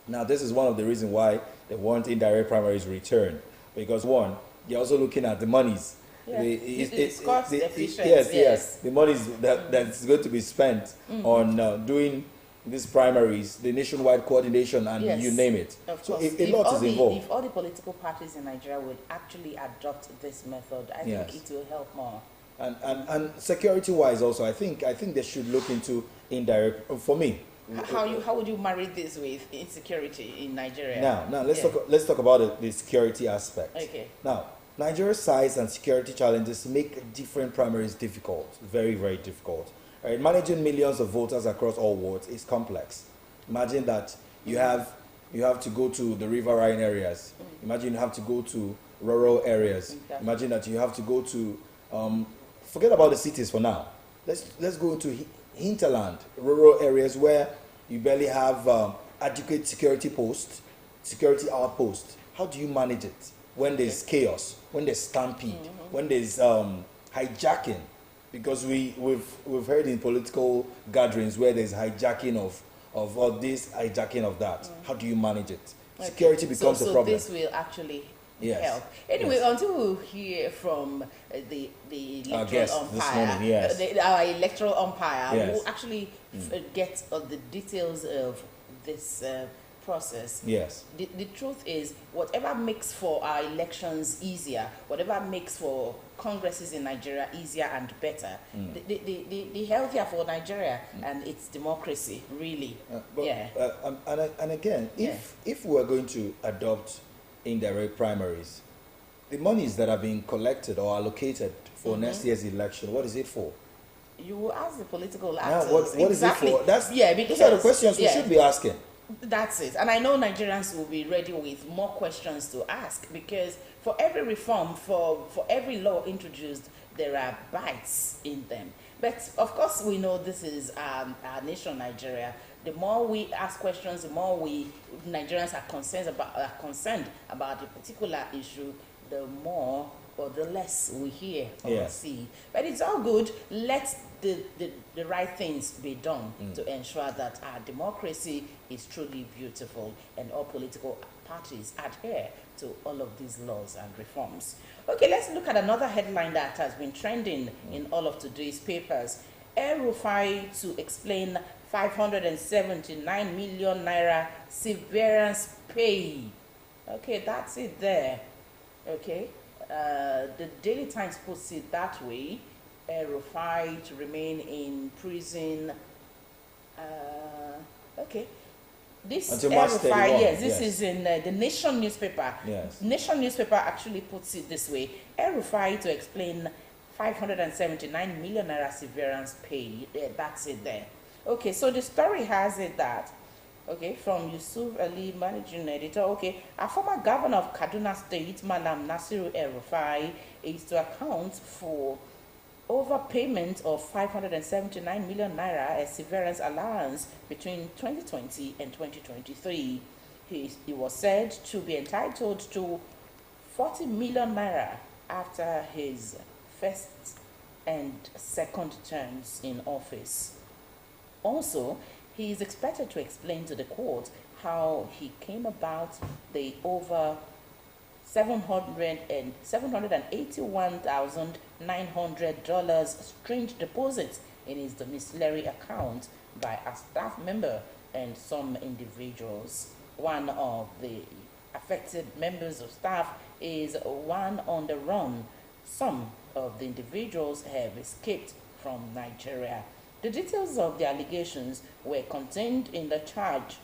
Now, this is one of the reasons why they want indirect primaries returned, because one, they're also looking at the monies. It's cost efficient. Yes. The monies that's going to be spent on doing these primaries, the nationwide coordination, and you name it. So a lot is involved. If all the political parties in Nigeria would actually adopt this method, I think it will help more. And security-wise also, I think they should look into indirect. For me, how would you marry this with insecurity in Nigeria? Now let's talk about the security aspect. Okay. Now, Nigeria's size and security challenges make different primaries difficult, very, very difficult. Right? Managing millions of voters across all wards is complex. Imagine that you have to go to the riverine areas. Imagine you have to go to rural areas. Imagine that you have to go to forget about the cities for now. Let's go into hinterland, rural areas where you barely have adequate security posts, security outposts. How do you manage it when there's chaos, when there's stampede, when there's hijacking? Because we've heard in political gatherings where there's hijacking of all this, hijacking of that. How do you manage it? Security becomes a problem. So this will actually help. Anyway, until we hear from the electoral umpire, our electoral umpire, who actually gets the details of this process. Yes. The truth is, whatever makes for our elections easier, whatever makes for congresses in Nigeria easier and better, the healthier for Nigeria and its democracy, really. And again, if we're going to adopt indirect primaries, the monies that are being collected or allocated for next year's election, what is it for? You will ask the political actors. Now, what is it for? Because those are the questions we should be asking. That's it. And I know Nigerians will be ready with more questions to ask, because for every reform, for every law introduced, there are bites in them. But of course, we know this is our nation, Nigeria. The more we ask questions, the more Nigerians are concerned about a particular issue, the more or the less we hear or Yeah. see. But it's all good. Let the right things be done to ensure that our democracy is truly beautiful and all political parties adhere to all of these laws and reforms. Okay, let's look at another headline that has been trending in all of today's papers. El-Rufai to explain 579 million naira severance pay. Okay, that's it there. Okay, the Daily Times puts it that way. El-Rufai to remain in prison. Okay. This Until March 31, yes, this yes. is in the Nation newspaper. Yes. Nation newspaper actually puts it this way. El-Rufai to explain 579 million naira severance pay. That's it there. Okay, so the story has it that, okay, from Yusuf Ali, managing editor, okay, a former governor of Kaduna State, Malam Nasiru El-Rufai, is to account for overpayment of 579 million naira as severance allowance between 2020 and 2023. He was said to be entitled to 40 million naira after his first and second terms in office. Also, he is expected to explain to the court how he came about the over $781,900 strange deposits in his domiciliary account by a staff member and some individuals. One of the affected members of staff is one on the run. Some of the individuals have escaped from Nigeria. The details of the allegations were contained in the charge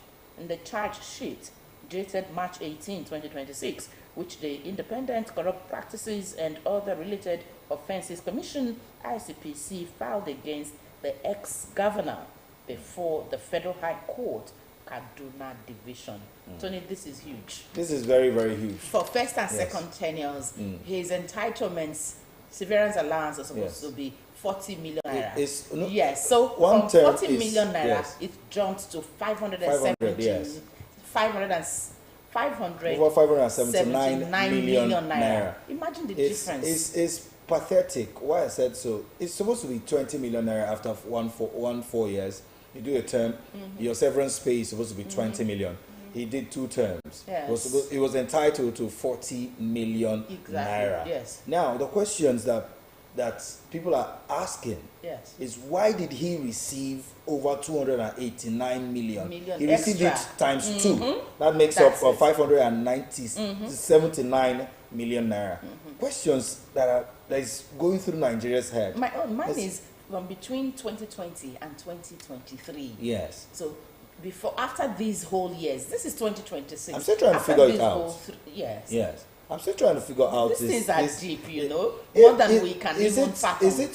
sheet dated March 18, 2026, which the Independent Corrupt Practices and Other Related Offences Commission, ICPC, filed against the ex-governor before the Federal High Court, Kaduna Division. Tony, this is huge. This is very, very huge. For first and second tenures, his entitlements, severance allowance is supposed to be 40 million naira. Yes, so one from term 40 million naira, yes. it jumped to 570, yes. 500 over 579 million naira. Imagine the difference. It's pathetic. Why I said so? It's supposed to be 20 million naira after 4 years. You do a term, your severance pay is supposed to be 20 million. He did 2 terms. Yes. He was entitled to 40 million naira. Yes. Now the questions that people are asking is why did he receive over 289 million? He received extra. it times 2. That makes up 579 million naira. Questions that is going through Nigeria's head. Mine is from between 2020 and 2023. Yes. So after these whole years, this is 2026. I'm still trying to figure it out. Yes. Yes. I'm still trying to figure out these things are deep, more than than we can even fathom.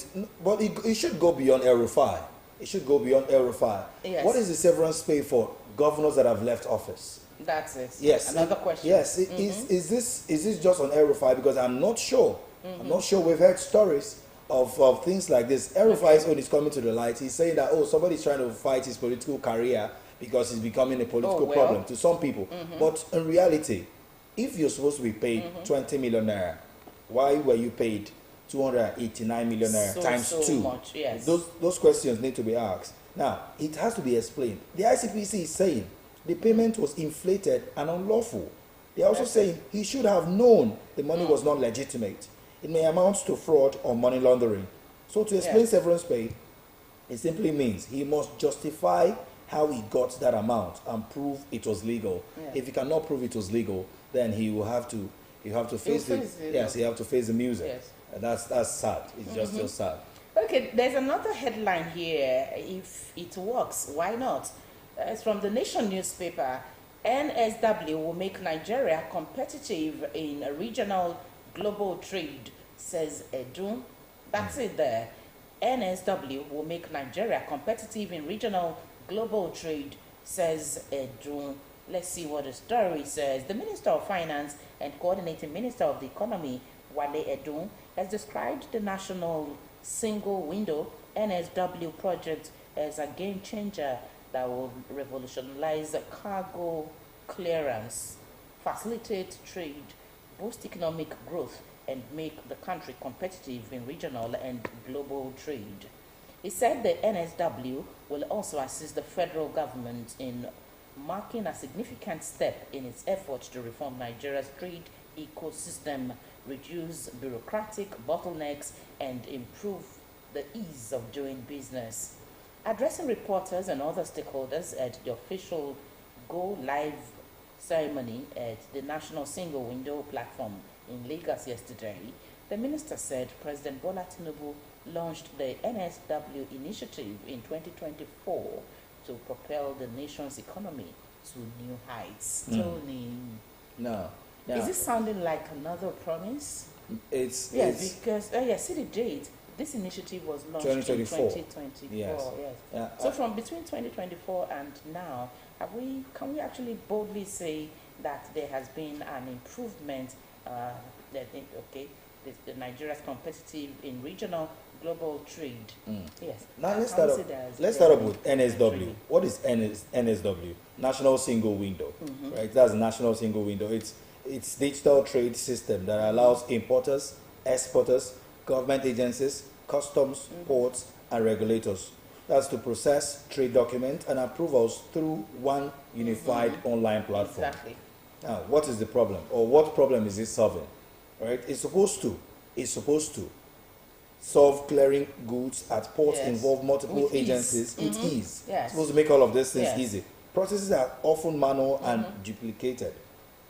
But it should go beyond El-Rufai. It should go beyond El-Rufai. Yes. What is the severance pay for governors that have left office? That's it. Yes. Another question. Yes. Is this just on El-Rufai? Because I'm not sure. I'm not sure. We've heard stories of things like this. El-Rufai's own is coming to the light. He's saying that, somebody's trying to fight his political career because it's becoming a political problem to some people. But in reality, if you're supposed to be paid 20 million naira, why were you paid 289 million naira times 2? Much, yes. Those questions need to be asked. Now, it has to be explained. The ICPC is saying the payment was inflated and unlawful. They're also saying he should have known the money was not legitimate. It may amount to fraud or money laundering. So to explain severance pay, it simply means he must justify how he got that amount and prove it was legal. If he cannot prove it was legal, then he will have to face the music. Yes. And that's sad. It's just sad. Okay, there's another headline here. If it works, why not? It's from the Nation newspaper. NSW will make Nigeria competitive in a regional global trade, says Edu. That's it there. NSW will make Nigeria competitive in regional global trade, says Edu. Let's see what the story says. The Minister of Finance and Coordinating Minister of the Economy, Wale Edu, has described the National Single Window NSW project as a game changer that will revolutionize cargo clearance, facilitate trade, boost economic growth, and make the country competitive in regional and global trade. He said the NSW will also assist the federal government in marking a significant step in its efforts to reform Nigeria's trade ecosystem, reduce bureaucratic bottlenecks, and improve the ease of doing business. Addressing reporters and other stakeholders at the official Go Live ceremony at the National Single Window platform in Lagos yesterday, the minister said President Bola Tinubu launched the NSW initiative in 2024 to propel the nation's economy to new heights. Tony, No. is this sounding like another promise? It's Because see the date. This initiative was launched 2024. in 2024. Yes. So from between 2024 and now, can we actually boldly say that there has been an improvement? The Nigeria's competitive in regional global trade. Yes. Now let's start up with NSW. What is NSW? National Single Window, right? That's National Single Window. It's digital trade system that allows importers, exporters, government agencies, customs, ports, and regulators. That's to process trade documents and approvals through one unified online platform. Exactly. Now, what is the problem, or what problem is it solving? Right? It's supposed to solve clearing goods at ports involve multiple With ease. agencies with ease. Yes. It's supposed to make all of these things Yes. easy. Processes are often manual and duplicated.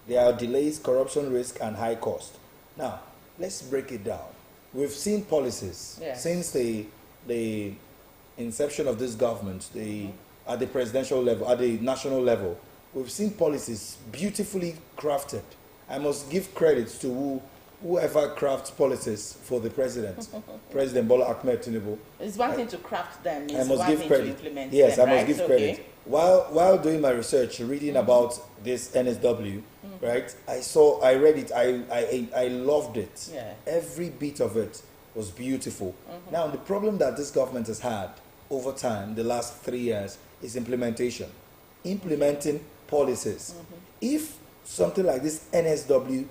There are delays, corruption risk, and high cost. Now, let's break it down. We've seen policies since the inception of this government, at the presidential level, at the national level. We've seen policies beautifully crafted. I must give credit to whoever crafts policies for the president, President Bola Ahmed Tinubu. It's one thing to craft them, it's I must one give thing credit. to implement Yes, them, I must right? give credit. While doing my research, reading about this NSW, right, I read it, I loved it. Yeah. Every bit of it was beautiful. Now, the problem that this government has had over time, the last 3 years, is implementation. Implementing policies. If something like this NSW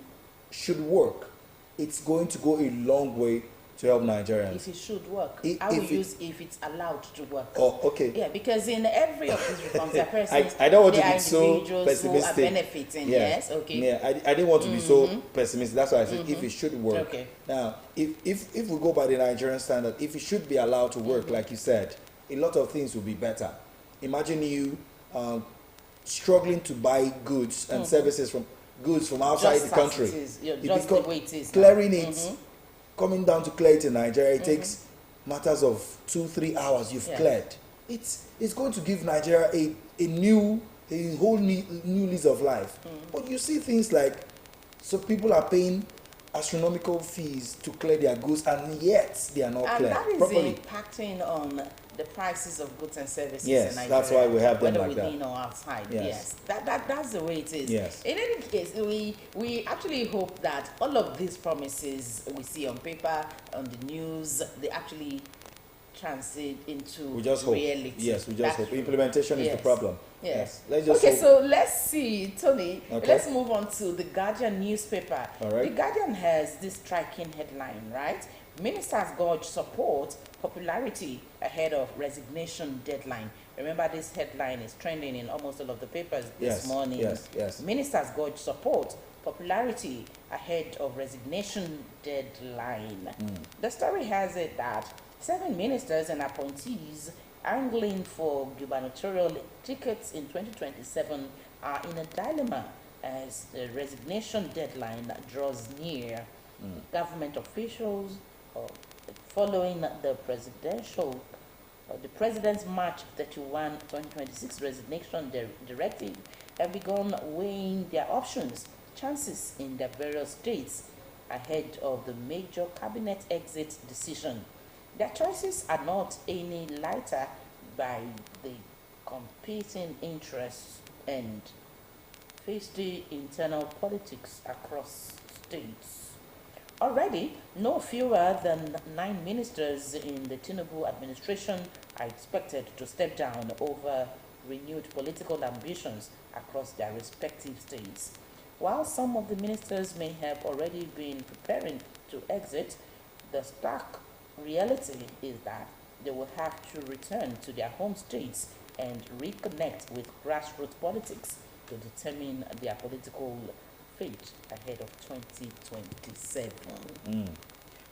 should work, it's going to go a long way to help Nigerians. If it should work, If it's allowed to work. Oh, okay. Yeah, because in every of these reforms, there are persons, I don't want to there be are so individuals pessimistic. who are benefiting. Yes, okay. Yeah, I didn't want to be so pessimistic. That's why I said if it should work. Okay. Now, if we go by the Nigerian standard, if it should be allowed to work, like you said, a lot of things will be better. Imagine you struggling to buy goods and services from outside Just the country. as it is. Yeah, just the way it is now. Clearing it, coming down to clear it in Nigeria, it takes matters of 2-3 hours. You've cleared. It's going to give Nigeria a whole new lease of life. But you see things like, so people are paying astronomical fees to clear their goods, and yet they are not And cleared that is properly. impacting on the prices of goods and services Yes, in Nigeria. that's why we have them whether like that. within or outside. Yes. That's the way it is. Yes. In any case, we actually hope that all of these promises we see on paper, on the news, they actually translate into We just hope. reality. Yes, we just That's hope. true. Implementation is the Yes. problem. Yes. Let's just Okay, hope. so let's see, Tony. Okay. Let's move on to the Guardian newspaper. All right. The Guardian has this striking headline, right? Ministers gauge support, popularity ahead of resignation deadline. Remember, this headline is trending in almost all of the papers this morning. Yes. Ministers gauge support, popularity ahead of resignation deadline. The story has it that 7 ministers and appointees angling for gubernatorial tickets in 2027 are in a dilemma as the resignation deadline draws near. Government officials, following the President's March 31, 2026 resignation directive, have begun weighing their options, chances in their various states ahead of the major cabinet exit decision. Their choices are not any lighter by the competing interests and feisty internal politics across states. Already, no fewer than 9 ministers in the Tinubu administration are expected to step down over renewed political ambitions across their respective states. While some of the ministers may have already been preparing to exit, the stark reality is that they will have to return to their home states and reconnect with grassroots politics to determine their political fate ahead of 2027.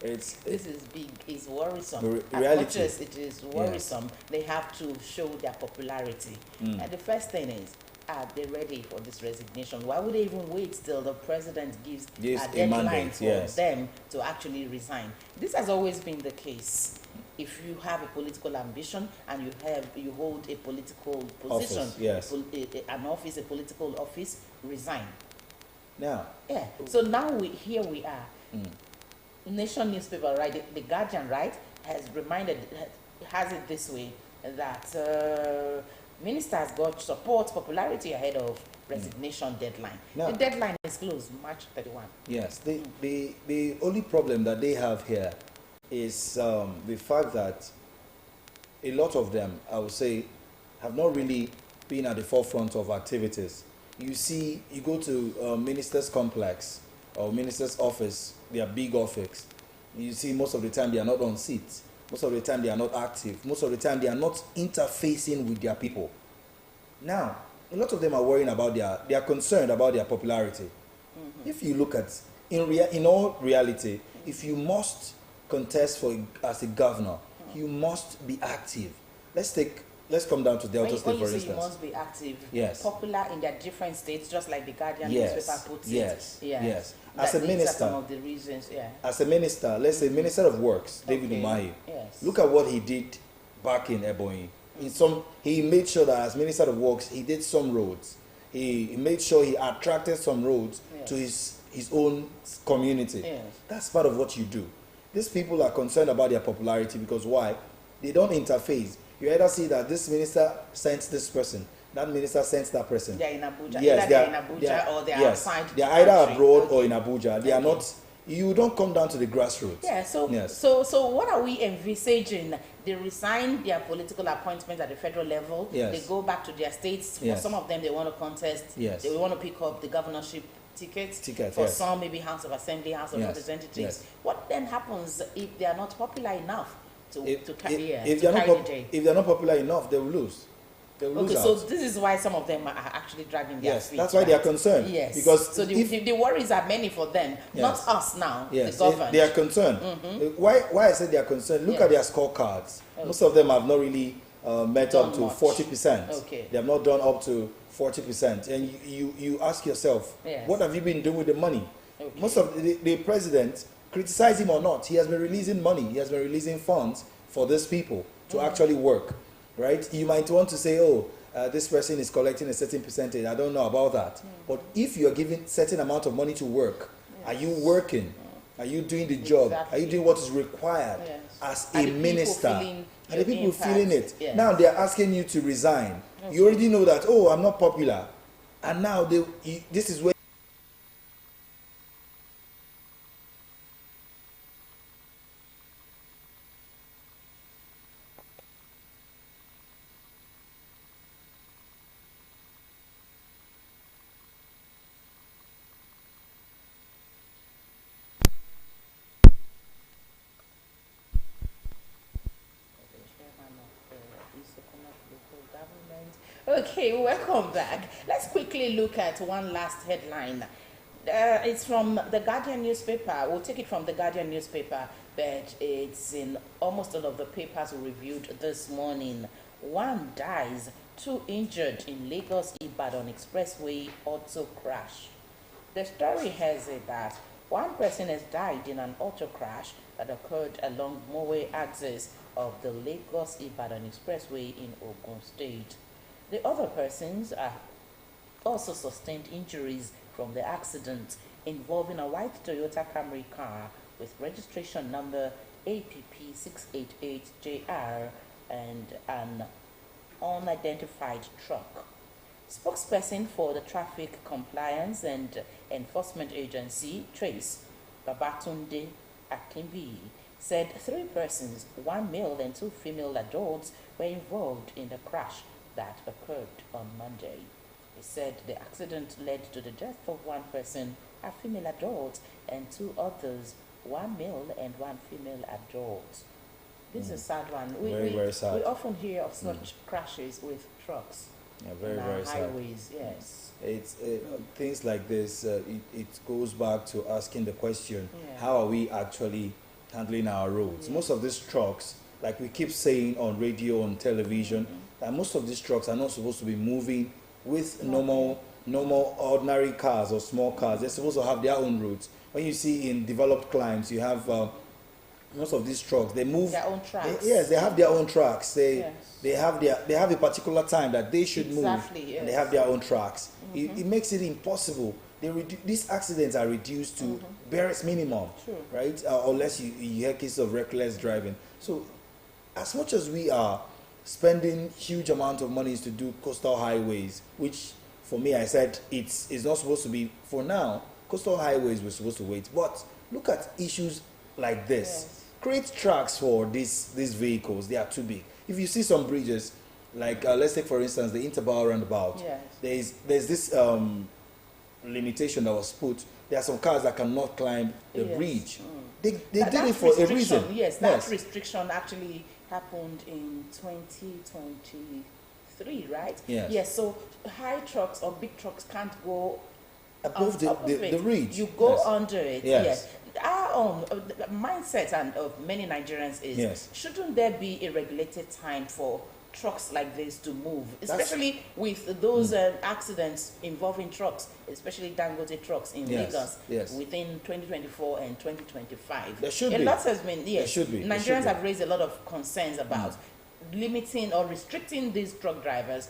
This is big, it's worrisome. The As reality. much as it is worrisome, they have to show their popularity. And the first thing is, are they ready for this resignation? Why would they even wait till the president gives a deadline mandate, for them to actually resign? This has always been the case. If you have a political ambition and you hold a political position, an office, a political office, resign. Now. Yeah. So now here we are. Nation newspaper, right? The Guardian, right, has it this way that ministers got support popularity ahead of resignation deadline. Now, the deadline is closed March 31. Yes. The only problem that they have here is the fact that a lot of them, I would say, have not really been at the forefront of activities. You see, you go to minister's complex or minister's office, their big office, you see most of the time they are not on seats. Most of the time they are not active. Most of the time they are not interfacing with their people. Now, a lot of them are worrying about they are concerned about their popularity. If you look at, in all reality, if you must contest as a governor, you must be active. Let's come down to Delta State, for instance. You must be active, popular in their different states, just like the Guardian newspaper puts it. Yes. As a minister, some of the reasons, as a minister, let's say Minister of Works, David Umahi. Look at what he did back in Ebonyi. He made sure that as Minister of Works, he did some roads. He made sure he attracted some roads to his own community. That's part of what you do. These people are concerned about their popularity because why? They don't interface. You either see that this minister sends this person, that minister sends that person. They're in Abuja. Yes, they're in Abuja or they're outside. They're either abroad or in Abuja. They are not. You don't come down to the grassroots. Yeah. So what are we envisaging? They resign their political appointments at the federal level. They go back to their states. For some of them, they want to contest. They want to pick up the governorship ticket. For some, maybe House of Assembly, House of Representatives. What then happens if they are not popular enough to carry the day? If they're not popular enough, they will lose. Okay, so this is why some of them are actually dragging their feet. That's why they are concerned. Yes. Because so the worries are many for them, not us now, the government. They are concerned. Why I say they are concerned, look at their scorecards. Most of them have not really met up to 40%. They have not done up to 40%. And you ask yourself, what have you been doing with the money? Most of the president, criticize him or not, he has been releasing money. He has been releasing funds for these people to actually work. Right? You might want to say, this person is collecting a certain percentage. I don't know about that. But if you are giving certain amount of money to work, are you working? Are you doing the job? Are you doing what is required as a minister? Are the people feeling it? Now they are asking you to resign. You already know that, I'm not popular. And now this is where Okay, welcome back. Let's quickly look at one last headline. It's from the Guardian newspaper. We'll take it from the Guardian newspaper, but it's in almost all of the papers we reviewed this morning. One dies, 2 injured in Lagos-Ibadan Expressway auto crash. The story has it that one person has died in an auto crash that occurred along Mowe axis of the Lagos-Ibadan Expressway in Ogun State. The other persons are also sustained injuries from the accident involving a white Toyota Camry car with registration number APP688JR and an unidentified truck. Spokesperson for the Traffic Compliance and Enforcement Agency, Trace Babatunde Akimbi, said 3 persons, 1 male and 2 female adults, were involved in the crash that occurred on Monday. He said the accident led to the death of one person, a female adult, and 2 others, 1 male and 1 female adult. This is a sad one. Very sad. We often hear of such crashes with trucks. Yeah, very, on very our sad. highways, yes. It's things like this. It goes back to asking the question: Yeah. how are we actually handling our roads? Most of these trucks, like we keep saying on radio, on television, that most of these trucks are not supposed to be moving with normal, ordinary cars or small cars. They're supposed to have their own routes. When you see in developed climes, you have most of these trucks. They move their own tracks. Yes, they have their own tracks. They Yes. they have a particular time that they should Exactly, move, yes. and they have their own tracks. It makes it impossible. These accidents are reduced to barest minimum, True. right? Unless you hear cases of reckless driving. So, as much as we are spending huge amount of monies to do coastal highways, which for me I said it's not supposed to be for now. Coastal highways were supposed to wait, but look at issues like this. Yes. Create tracks for these vehicles. They are too big. If you see some bridges, like let's take for instance the Interborough roundabout. Yes. There's this limitation that was put. There are some cars that cannot climb the Yes. bridge. Mm. They That did it for a restriction, reason. Yes, that restriction actually happened in 2023, right? Yes. Yes, so high trucks or big trucks can't go Above on the- top of the it. ridge. You go Yes. under it. Yes. Yes. Our own the mindset and of many Nigerians is Yes. shouldn't there be a regulated time for trucks like this to move, That's- especially with those accidents involving trucks, especially Dangote trucks in Yes, Lagos yes. within 2024 and 2025. There should a be. lot has been, yes, There should be. There Nigerians should be. have raised a lot of concerns about limiting or restricting these truck drivers